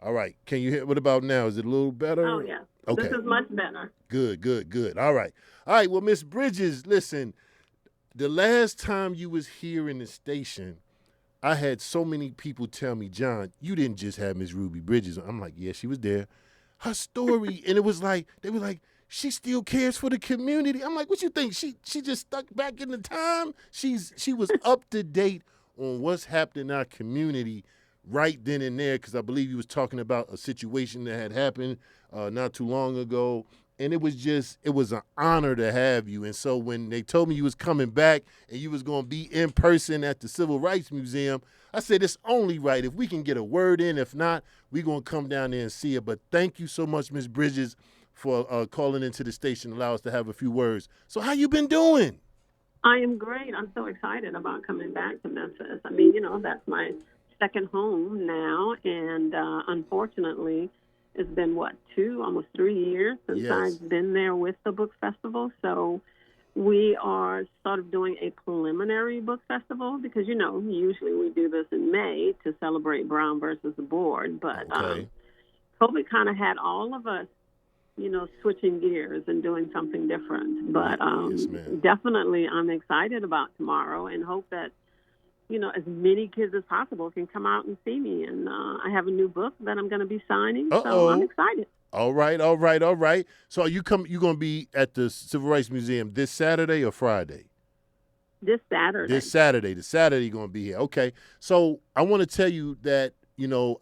All right. Can you hear? What about now? Is it a little Oh, better? yes. This Okay. is much better. Good, good, good. All right. All right. Well, Miss Bridges, listen, the last time you was here in the station, I had so many people tell me, John, you didn't just have Miss Ruby Bridges. I'm like, yeah, she was there. Her story, and it was like, they were like, she still cares for the community. I'm like, what you think? She just stuck back in the time? She was up to date on what's happening in our community right then and there, because I believe he was talking about a situation that had happened not too long ago. And it was an honor to have you. And so when they told me you was coming back and you was going to be in person at the Civil Rights Museum, I said it's only right if we can get a word in. If not, we're going to come down there and see it. But thank you so much, Ms. Bridges, for calling into the station, allow us to have a few words. So how you been doing? I am great. I'm so excited about coming back to Memphis. I mean, that's my second home now. And unfortunately, it's been, what, almost 3 years since Yes. I've been there with the book festival. So we are sort of doing a preliminary book festival because, usually we do this in May to celebrate Brown versus the Board. But Okay. COVID kind of had all of us switching gears and doing something different. But Yes, ma'am. definitely, I'm excited about tomorrow and hope that, as many kids as possible can come out and see me. And I have a new book that I'm going to be signing, so I'm Uh-oh. excited. All right, all right, all right. So you going to be at the Civil Rights Museum this Saturday or Friday? This This Saturday. Saturday. The Saturday you're going to be here. Okay. So I want to tell you that,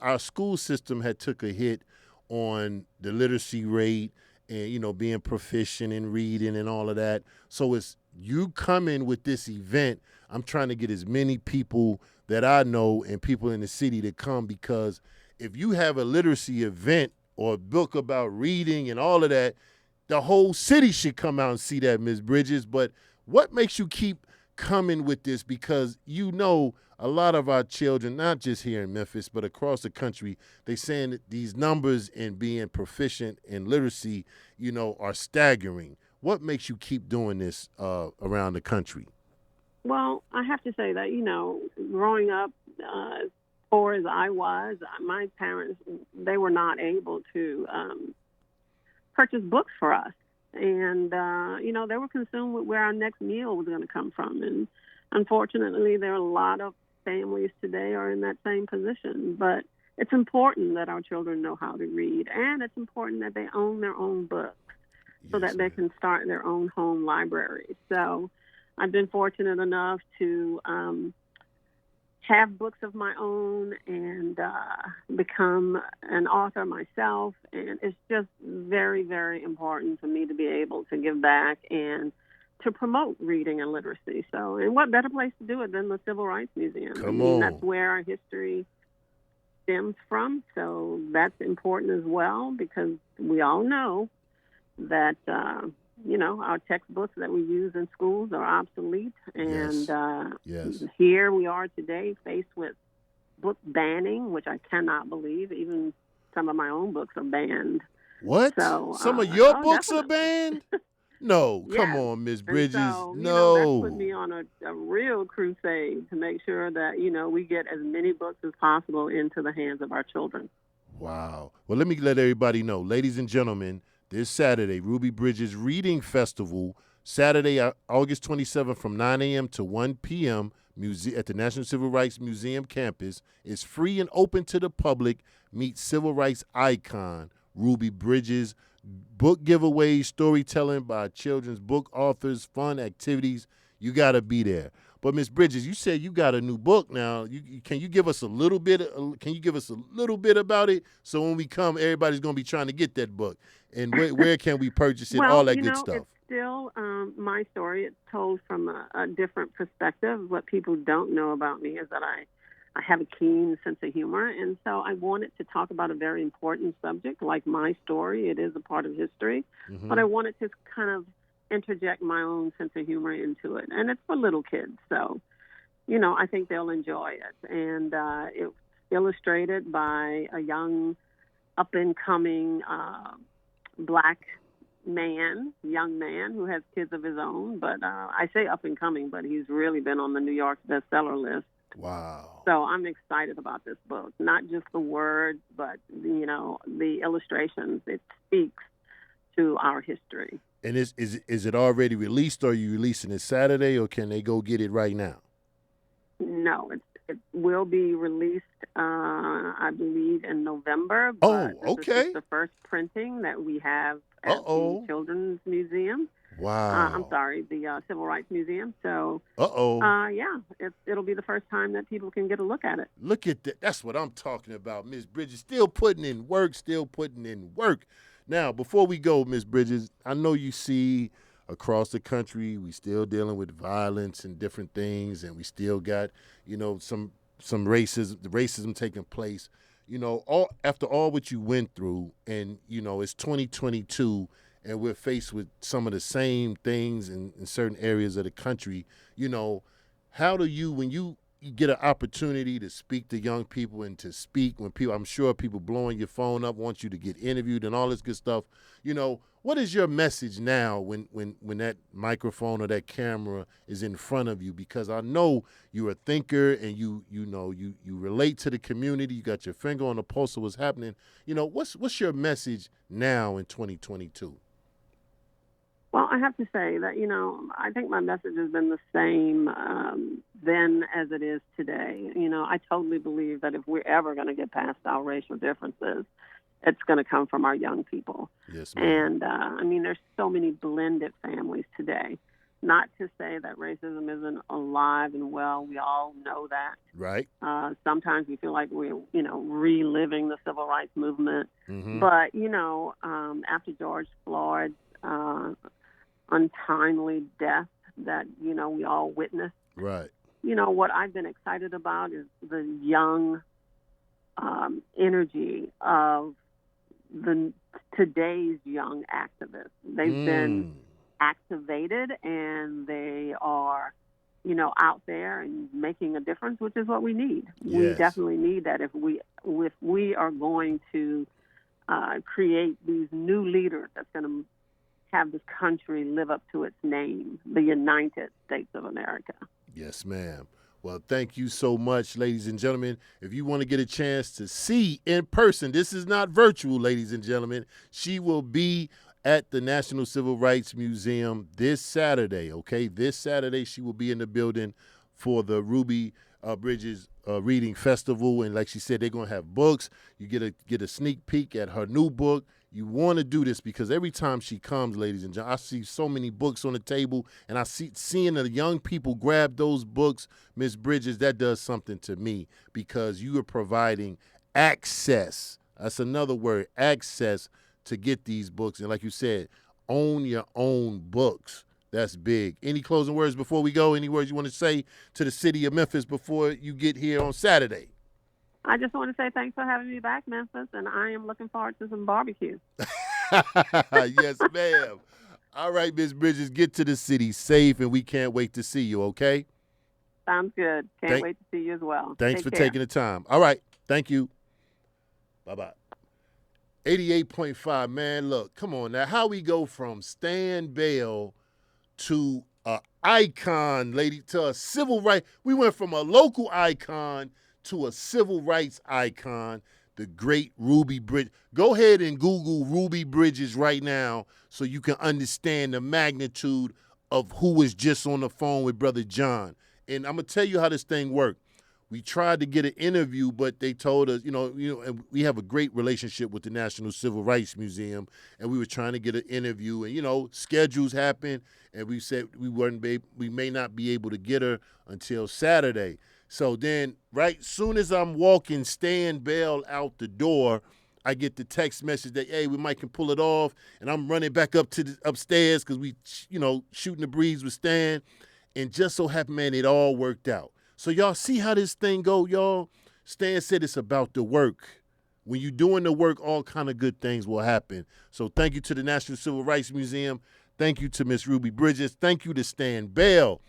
our school system had took a hit on the literacy rate and, being proficient in reading and all of that. So it's you coming with this event. I'm trying to get as many people that I know and people in the city to come, because if you have a literacy event or a book about reading and all of that, the whole city should come out and see that, Ms. Bridges. But what makes you keep coming with this? Because a lot of our children, not just here in Memphis, but across the country, they saying that these numbers in being proficient in literacy, are staggering. What makes you keep doing this around the country? Well, I have to say that, growing up, as poor as I was, my parents, they were not able to purchase books for us. And, they were consumed with where our next meal was going to come from. And unfortunately, there are a lot of families today are in that same position. But it's important that our children know how to read, and it's important that they own their own books so Yes, that they ma'am. can start their own home libraries. So I've been fortunate enough to have books of my own and become an author myself. And it's just very, very important for me to be able to give back and to promote reading and literacy. So, and what better place to do it than the Civil Rights Museum? I Come mean, that's on. where our history stems from. So that's important as well, because we all know that our textbooks that we use in schools are obsolete, and Yes. Yes. here we are today faced with book banning, which I cannot believe. Even some of my own books are banned. What? So, Some of your oh, books are definitely, banned? No, come yes. on, Miss And Bridges. so, that's put No. me on a real crusade to make sure that, we get as many books as possible into the hands of our children. Wow. Well, let me let everybody know, ladies and gentlemen, this Saturday, Ruby Bridges Reading Festival, Saturday, August 27th from 9 a.m. to 1 p.m. At the National Civil Rights Museum campus. Is free and open to the public. Meet civil rights icon Ruby Bridges. Book giveaways, storytelling by children's book authors, fun activities. You got to be there. But Miss Bridges, you said you got a new book now. Can you give us a little bit? Can you give us a little bit about it? So when we come, everybody's gonna be trying to get that book. And where can we purchase it? All Well, that good stuff. it's still my story. It's told from a different perspective. What people don't know about me is that I have a keen sense of humor. And so I wanted to talk about a very important subject, like my story. It is a part of history. But I Mm-hmm. wanted to kind of interject my own sense of humor into it. And it's for little kids. So, I think they'll enjoy it. And it's illustrated by a young, up and coming black young man who has kids of his own. But I say up and coming, but he's really been on the New York bestseller list Wow. So I'm excited about this book, not just the words, but, the illustrations. It speaks to our history. And is it already released, or are you releasing it Saturday, or can they go get it right now? No, it will be released, I believe, in November. Oh, But this is okay. just the first printing that we have at Uh-oh. the Children's Museum. I'm Wow. sorry, the Civil Rights Museum. So, Uh-oh. yeah, it'll be the first time that people can get a look at it. Look at that. That's what I'm talking about, Miss Bridges. Still putting in work, still putting in work. Now, before we go, Miss Bridges, I know you see across the country we still dealing with violence and different things, and we still got, some racism taking place. All after all what you went through, and it's 2022, and we're faced with some of the same things in certain areas of the country. How do you, when you get an opportunity to speak to young people and to speak when people, I'm sure people blowing your phone up, want you to get interviewed and all this good stuff, what is your message now when that microphone or that camera is in front of you? Because I know you're a thinker, and you relate to the community. You got your finger on the pulse of what's happening. What's your message now in 2022? Well, I have to say that, I think my message has been the same then as it is today. I totally believe that if we're ever going to get past our racial differences, it's going to come from our young people. Yes, ma'am. And, there's so many blended families today. Not to say that racism isn't alive and well. We all know that. Right. Sometimes we feel like we're, reliving the civil rights movement. Mm-hmm. But, after George Floyd's untimely death that, we all witnessed. Right. What I've been excited about is the young energy of today's young activists. They've been activated, and they are, out there and making a difference, which is what we need. Yes. We definitely need that if we are going to create these new leaders that's going to have this country live up to its name, the United States of America. Yes, ma'am. Well, thank you so much, ladies and gentlemen. If you want to get a chance to see in person, this is not virtual, ladies and gentlemen. She will be at the National Civil Rights Museum this Saturday, okay? This Saturday, she will be in the building for the Ruby Bridges Reading Festival. And like she said, they're going to have books. You get a sneak peek at her new book. You want to do this because every time she comes, ladies and gentlemen, I see so many books on the table, and I seeing the young people grab those books, Miss Bridges, that does something to me because you are providing access. That's another word, access, to get these books. And like you said, own your own books. That's big. Any closing words before we go? Any words you want to say to the city of Memphis before you get here on Saturday? I just want to say thanks for having me back, Memphis, and I am looking forward to some barbecue. Yes, ma'am. All right, Ms. Bridges, get to the city safe, and we can't wait to see you, okay? Sounds good. Can't wait to see you as well. Thanks Take for care. taking the time. All right, thank you. Bye-bye. 88.5, man, look, come on now. How we go from Stan Bell to an icon, lady, to a civil rights. We went from a local icon to a civil rights icon, the great Ruby Bridges. Go ahead and Google Ruby Bridges right now so you can understand the magnitude of who was just on the phone with Brother John. And I'm going to tell you how this thing worked. We tried to get an interview, but they told us, and we have a great relationship with the National Civil Rights Museum, and we were trying to get an interview, and, schedules happen, and we said we may not be able to get her until Saturday. So then, right soon as I'm walking Stan Bell out the door, I get the text message that, hey, we might can pull it off, and I'm running back up to upstairs because we, shooting the breeze with Stan, and just so happened, man, it all worked out. So y'all see how this thing go, y'all? Stan said it's about the work. When you're doing the work, all kind of good things will happen. So thank you to the National Civil Rights Museum. Thank you to Miss Ruby Bridges. Thank you to Stan Bell.